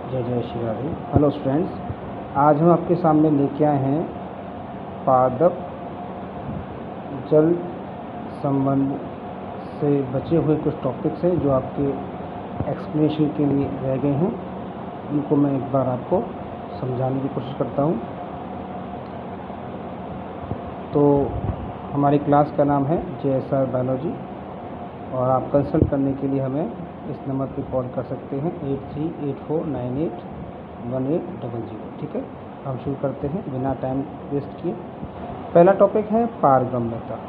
जय जय Shri Radhe. Hello students, आज हम आपके सामने लेके आए हैं पादप जल संबंध से बचे हुए कुछ टॉपिक्स हैं जो आपके एक्सप्लेनेशन के लिए रह गए हैं। उनको मैं एक बार आपको समझाने की कोशिश करता हूँ। तो हमारी क्लास का नाम है JSR बायोलॉजी और आप कंसल्ट करने के लिए हमें इस नंबर पे कॉल कर सकते हैं 8384981800। ठीक है, हम शुरू करते हैं बिना टाइम वेस्ट किए। पहला टॉपिक है पारगम्यता।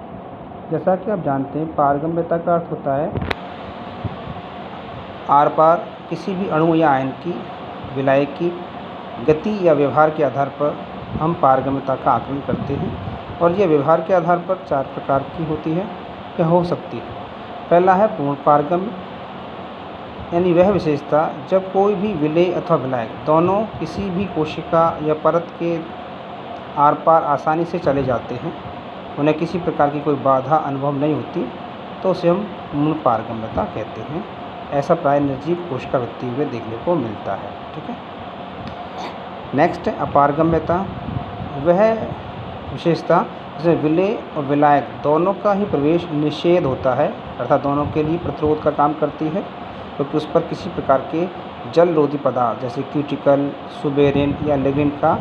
जैसा कि आप जानते हैं, पारगम्यता का अर्थ होता है आर पार किसी भी अणु या आयन की विलय की गति या व्यवहार के आधार पर हम पारगम्यता का आकलन करते हैं। और यह व्यवहार के आधार पर 4 प्रकार की होती है या हो सकती है। पहला है पूर्ण पारगम्य, यानी वह विशेषता जब कोई भी विलेय अथवा विलायक दोनों किसी भी कोशिका या परत के आर पार आसानी से चले जाते हैं, उन्हें किसी प्रकार की कोई बाधा अनुभव नहीं होती, तो उसे हम पूर्ण पारगम्यता कहते हैं। ऐसा प्राय निर्जीव कोशिका वृत्ति में देखने को मिलता है। ठीक है, नेक्स्ट है अपारगम्यता। वह विशेषता जिसमें विलेय और विलायक दोनों का ही प्रवेश निषेध होता है, अर्थात दोनों के लिए प्रतिरोध का काम करती है, क्योंकि उस पर किसी प्रकार के जल रोधी पदार्थ जैसे क्यूटिकल, सुबेरिन या लिग्निन का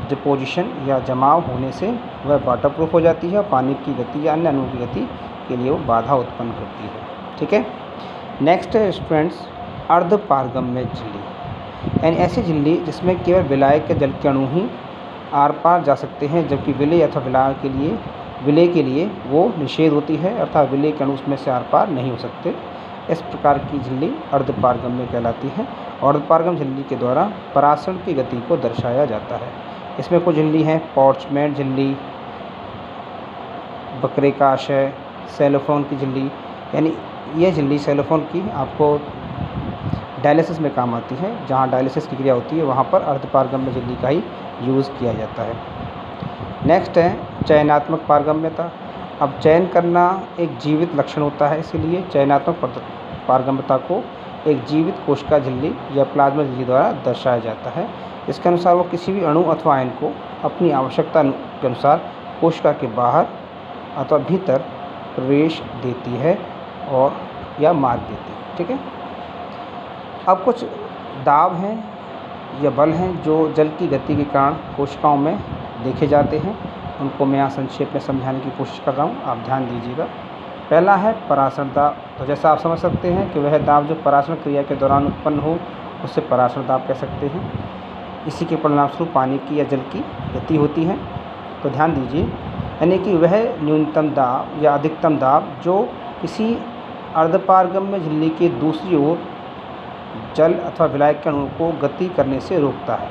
डिपोजिशन या जमाव होने से वह वाटरप्रूफ हो जाती है और पानी की गति या अन्य अणुओं की गति के लिए वो बाधा उत्पन्न करती है। ठीक है, नेक्स्ट है स्टूडेंट्स अर्ध पारगम्य झिल्ली, यानी ऐसी झिल्ली जिसमें केवल विलायक के जल के अणु ही आर पार जा सकते हैं, जबकि विलेय अथवा विलेय के लिए वो निषेध होती है, अर्थात विलेय के अणु उसमें से आर पार नहीं हो सकते। इस प्रकार की झिल्ली अर्धपारगम्य कहलाती है और अर्धपारगम्य झिल्ली के द्वारा परासरण की गति को दर्शाया जाता है। इसमें कुछ झिल्ली हैं पॉर्चमेंट झिल्ली, बकरेकाशय, सेलोफोन की झिल्ली, यानी ये झिल्ली सेलोफोन की आपको डायलिसिस में काम आती है। जहाँ डायलिसिस की क्रिया होती है वहाँ पर अर्धपारगम्य झिल्ली का ही यूज़ किया जाता है। नेक्स्ट है चयनात्मक पारगम्यता। अब चयन करना एक जीवित लक्षण होता है, इसलिए चयनात्मक पारगम्यता को एक जीवित कोशिका झिल्ली या प्लाज्मा झिल्ली द्वारा दर्शाया जाता है। इसके अनुसार वो किसी भी अणु अथवा आयन को अपनी आवश्यकता के अनुसार कोशिका के बाहर अथवा भीतर प्रवेश देती है और या मार्ग देती है। ठीक है, अब कुछ दाब हैं या बल हैं जो जल की गति के कारण कोशिकाओं में देखे जाते हैं। उनको मैं यहाँ संक्षेप में समझाने की कोशिश कर रहा हूँ, आप ध्यान दीजिएगा। पहला है परासरण दाब। तो जैसा आप समझ सकते हैं कि वह दाब जो परासरण क्रिया के दौरान उत्पन्न हो उससे परासरण दाब कह सकते हैं। इसी के परिणामस्वरूप पानी की या जल की गति होती है। तो ध्यान दीजिए, यानी कि वह न्यूनतम दाब या अधिकतम दाब जो किसी अर्धपारगम्य झिल्ली के दूसरी ओर जल अथवा विलायक के अणु को गति करने से रोकता है,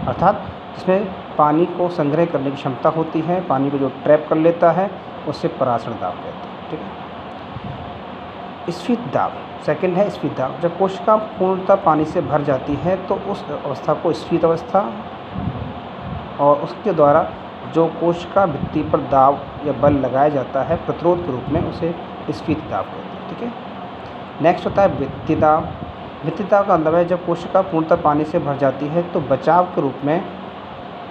अर्थात जिसमें पानी को संग्रह करने की क्षमता होती है, पानी को जो ट्रैप कर लेता है उससे परासरण दाब कहते हैं। ठीक है, स्फीत दाब सेकंड है। स्फीत दाब जब कोशिका पूर्णतः पानी से भर जाती है तो उस अवस्था को स्फीत अवस्था, और उसके द्वारा जो कोशिका भित्ति पर दाब या बल लगाया जाता है प्रतिरोध के रूप में, उसे स्फीत दाब कहते हैं। ठीक है, नेक्स्ट होता है भित्ति दाब। भित्ति दाब का मतलब है जब कोशिका पूर्णतः पानी से भर जाती है तो बचाव के रूप में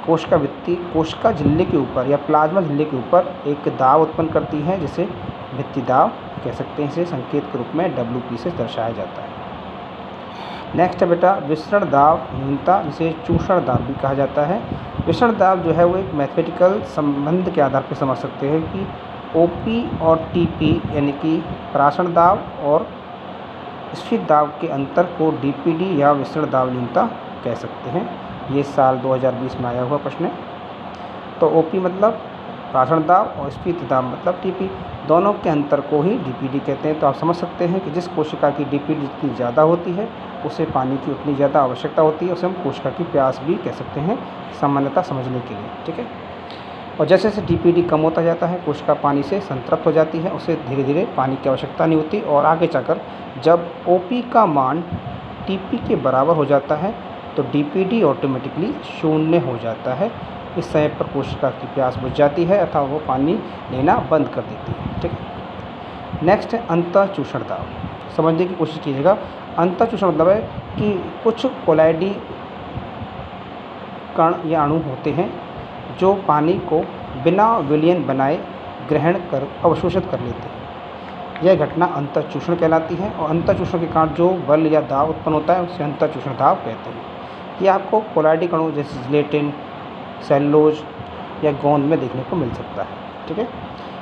कोशिका भित्ति कोशिका झिल्ली के ऊपर या प्लाज्मा झिल्ली के ऊपर एक दाब उत्पन्न करती है, जिसे भित्ति दाब कह सकते हैं। इसे संकेत के रूप में WP से दर्शाया जाता है। नेक्स्ट है बेटा विसरण दाब न्यूनता, जिसे चूषण दाब भी कहा जाता है। विसरण दाब जो है वो एक मैथमेटिकल संबंध के आधार पर समझ सकते हैं कि OP और TP यानी कि परासरण दाब और स्फीत दाब के अंतर को DPD या विसरण दाब न्यूनता कह सकते हैं। ये साल 2020 में आया हुआ प्रश्न है। तो OP मतलब परासरण दाब और स्फीत दाब मतलब TP, दोनों के अंतर को ही DPD कहते हैं। तो आप समझ सकते हैं कि जिस कोशिका की DPD जितनी ज़्यादा होती है उसे पानी की उतनी ज़्यादा आवश्यकता होती है, उसे हम कोशिका की प्यास भी कह सकते हैं सामान्यतः समझने के लिए। ठीक है, और जैसे जैसे DPD कम होता जाता है कोशिका पानी से संतृप्त हो जाती है, उसे धीरे धीरे पानी की आवश्यकता नहीं होती, और आगे जाकर जब OP का मान TP के बराबर हो जाता है तो DPD ऑटोमेटिकली 0 हो जाता है। इस समय पर कोशिका की प्यास बुझ जाती है अथवा वो पानी लेना बंद कर देती है। ठीक है, नेक्स्ट है अंतः चूषण दाब। समझने की कोशिश कीजिएगा। अंतःचूषण मतलब है कि कुछ कोलाइडी कण या अणु होते हैं जो पानी को बिना विलयन बनाए ग्रहण कर अवशोषित कर लेते हैं। यह घटना अंतःचूषण कहलाती है और अंतःचूषण के कारण जो बल या दाब उत्पन्न होता है उसे अंतःचूषण दाब कहते हैं। ये आपको कोलाइडी कणों जैसे जिलेटिन, सेलुलोज या गोंद में देखने को मिल सकता है। ठीक है,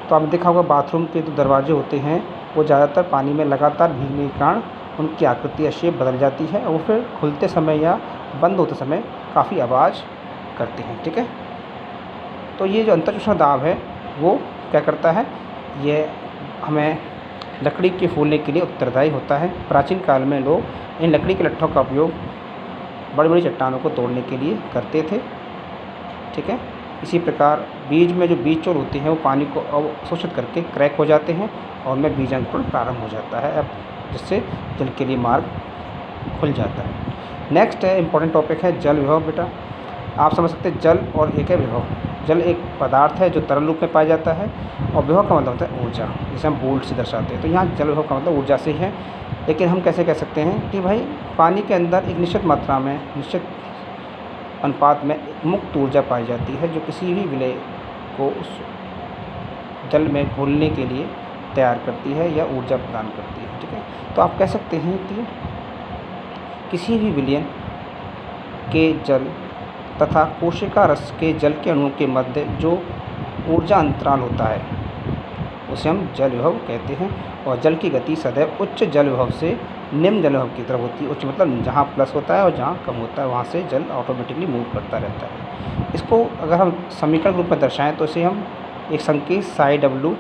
तो आपने देखा होगा बाथरूम के जो दरवाजे होते हैं वो ज़्यादातर पानी में लगातार भीगने के कारण उनकी आकृति या शेप बदल जाती है और वो फिर खुलते समय या बंद होते समय काफ़ी आवाज़ करते हैं। ठीक है, तो ये जो अंतःचूषण दाब है वो क्या करता है, ये हमें लकड़ी के फूलने के लिए उत्तरदायी होता है। प्राचीन काल में लोग इन लकड़ी के लट्ठों का उपयोग बड़ी बड़ी चट्टानों को तोड़ने के लिए करते थे। ठीक है, इसी प्रकार बीज में जो बीज चोर होते हैं वो पानी को अवशोषित करके क्रैक हो जाते हैं और उनमें बीज अंकुरण प्रारंभ हो जाता है, अब जिससे जल के लिए मार्ग खुल जाता है। नेक्स्ट है इम्पोर्टेंट टॉपिक है जल विभव। बेटा आप समझ सकते हैं जल और एक है विभव। जल एक पदार्थ है जो तरल रूप में पाया जाता है और विभव का मतलब होता है ऊर्जा, जिसे हम वोल्ट से दर्शाते हैं। तो यहाँ जल विभव का मतलब ऊर्जा से है, लेकिन हम कैसे कह सकते हैं कि भाई पानी के अंदर एक निश्चित मात्रा में, निश्चित अनुपात में मुक्त ऊर्जा पाई जाती है जो किसी भी विलय को उस जल में घोलने के लिए तैयार करती है या ऊर्जा प्रदान करती है। ठीक है, तो आप कह सकते हैं कि किसी भी विलयन के जल तथा कोशिका रस के जल के अणुओं के मध्य जो ऊर्जा अंतराल होता है उसे हम जल विभव कहते हैं। और जल की गति सदैव उच्च जल विभव से निम्न जल विभव की तरफ होती है। उच्च मतलब जहाँ प्लस होता है और जहाँ कम होता है वहाँ से जल ऑटोमेटिकली मूव करता रहता है। इसको अगर हम समीकरण रूप में दर्शाएं तो इसे हम एक संकेत साई डब्ल्यू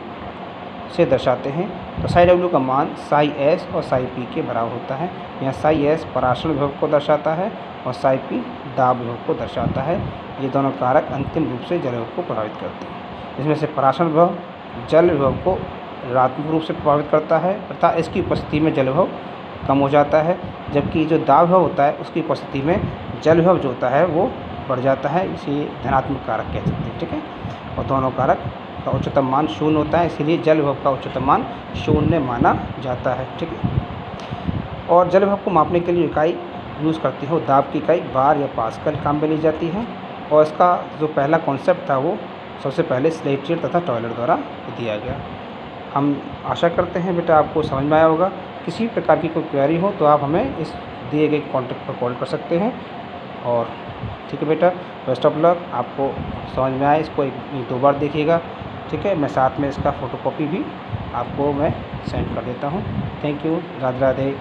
से दर्शाते हैं। तो साई डब्ल्यू का मान साई एस और साई पी के बराबर होता है। यहाँ साई एस पराशरण विभव को दर्शाता है और साई पी दाब विभव को दर्शाता है। ये दोनों कारक अंतिम रूप से जल विभव को प्रभावित करते हैं। इसमें से पराशरण विभव जल विभव को ऋणात्मक रूप से प्रभावित करता है अर्थात इसकी उपस्थिति में जल विभव कम हो जाता है, जबकि जो दाब विभव होता है उसकी उपस्थिति में जल विभव जो होता है वो बढ़ जाता है। इसे धनात्मक कारक कह सकते हैं। ठीक है, और दोनों कारक का उच्चतम मान 0 होता है, इसीलिए जल विभव का उच्चतम मान 0 माना जाता है। ठीक है, और जल विभव को मापने के लिए इकाई यूज़ करती है वो दाब की इकाई बार या पास्कल काम में ली जाती है। और इसका जो पहला कॉन्सेप्ट था वो सबसे पहले स्लेटियर तथा टॉयलर द्वारा दिया गया। हम आशा करते हैं बेटा आपको समझ में आया होगा। किसी प्रकार की कोई क्वेरी हो तो आप हमें इस दिए गए कॉन्टैक्ट पर कॉल कर सकते हैं। और ठीक है बेटा, बेस्ट ऑफ लक। आपको समझ में आए इसको एक 2 बार देखिएगा। ठीक है, मैं साथ में इसका फ़ोटोकॉपी भी आपको मैं सेंड कर देता हूँ। Thank you, Radhe Radhe.